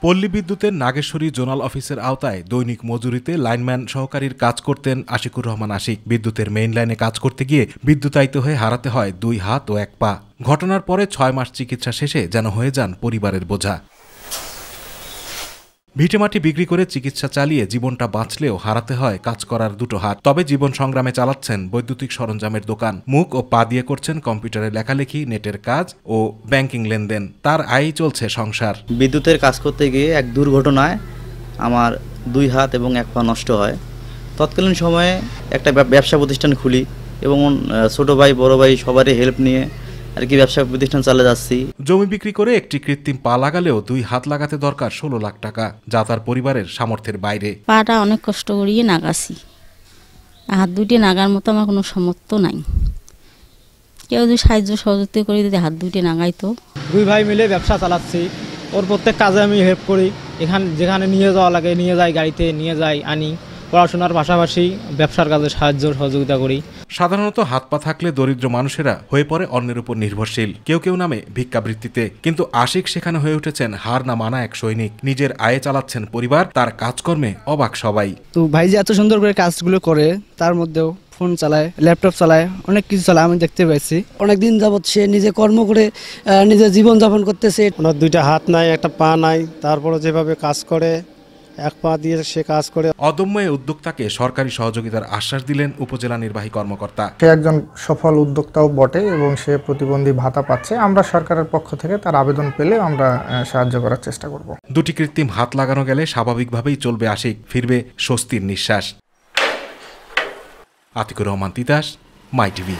পল্লী বিদ্যুতের নাগেশ্বরী জোনাল অফিসের আওতায় দৈনিক মজুরিতে লাইনম্যান সহকারীর কাজ করতেন আশিকুর রহমান আশিক। বিদ্যুতের মেইন লাইনে কাজ করতে গিয়ে বিদ্যুতায়িত হয়ে হারাতে হয় 2 হাত ও 1 পা। ঘটনার পরে 6 মাস চিকিৎসা শেষে যেন হয়ে যান পরিবারের বোঝা। ভিটেমাটি বিক্রি করে চিকিৎসা চালিয়ে জীবনটা বাঁচলেও হারাতে হয় কাজ করার 2 হাত। তবে জীবন সংগ্রামে চালাচ্ছেন বৈদ্যুতিক সরঞ্জামের দোকান, মুখ ও পা দিয়ে করছেন কম্পিউটারে লেখালেখি, নেটের কাজ ও ব্যাংকিং লেনদেন। তার আয়ই চলছে সংসার। বিদ্যুতের কাজ করতে গিয়ে এক দুর্ঘটনায় আমার 2 হাত এবং 1 পা নষ্ট হয়। তৎকালীন সময়ে একটা ব্যবসা প্রতিষ্ঠান খুলি এবং ছোট ভাই বড় ভাই সবারই হেল্প নিয়ে আর কি ব্যবসা প্রতিষ্ঠান চালিয়ে যাচ্ছি। জমি বিক্রি করে একটি কৃত্রিম পা লাগালেও 2 হাত লাগাতে দরকার 16 লাখ টাকা, যা তার পরিবারের সামর্থ্যের বাইরে। পাটা অনেক কষ্ট করিয়ে নাগাছি, হাত দুটি নাগার মতো আমার কোনো সামর্থ্য নাই। কেউ যদি সাহায্য সহযোগিতা করে যদি হাত দুটি নাগাইতো। 2 ভাই মিলে ব্যবসা চালাচ্ছি, ওর প্রত্যেক কাজে আমি হেল্প করি। যেখানে নিয়ে যাওয়া লাগে নিয়ে যাই, গাড়িতে নিয়ে যাই, আনি। পড়াশোনার পাশাপাশি ব্যবসার কাজে সাহায্য সহযোগিতা করি। সাধারণত হাত পা থাকলে দরিদ্র মানুষেরা হয়ে পড়ে অন্যের উপর নির্ভরশীল, কেউ কেউ নামে ভিক্ষাবৃত্তিতে। কিন্তু আশিক সেখানে হয়ে উঠেছেন হার না মানা এক সৈনিক। নিজের আয়ে চালাচ্ছেন পরিবার, তার কাজকর্মে অবাক সবাই। তো ভাই যে এত সুন্দর করে কাজগুলো করে, তার মধ্যেও ফোন চালায়, ল্যাপটপ চালায়, অনেক কিছু চালায়, আমি দেখতে পাইছি। অনেকদিন যাবৎ সে নিজে কর্ম করে নিজের জীবন যাপন করতেছে। ওনার 2টা হাত নাই, 1টা পা নাই, তারপরে যেভাবে কাজ করে 1 পা দিয়ে সে কাজ করে। অদম্য উদ্যোক্তাকে সরকারি সহযোগিতার আশ্বাস দিলেন উপজেলা নির্বাহী কর্মকর্তা। সে একজন সফল উদ্যোক্তাও বটে এবং সে প্রতিবন্ধী ভাতা পাচ্ছে। আমরা সরকারের পক্ষ থেকে তার আবেদন পেলে আমরা সাহায্য করার চেষ্টা করব। 2টি কৃত্রিম হাত লাগানো গেলে স্বাভাবিকভাবেই চলবে আশিক, ফিরবে স্বস্তির নিঃশ্বাস। আতিকুর রহমান তিতাস, মাই টিভি।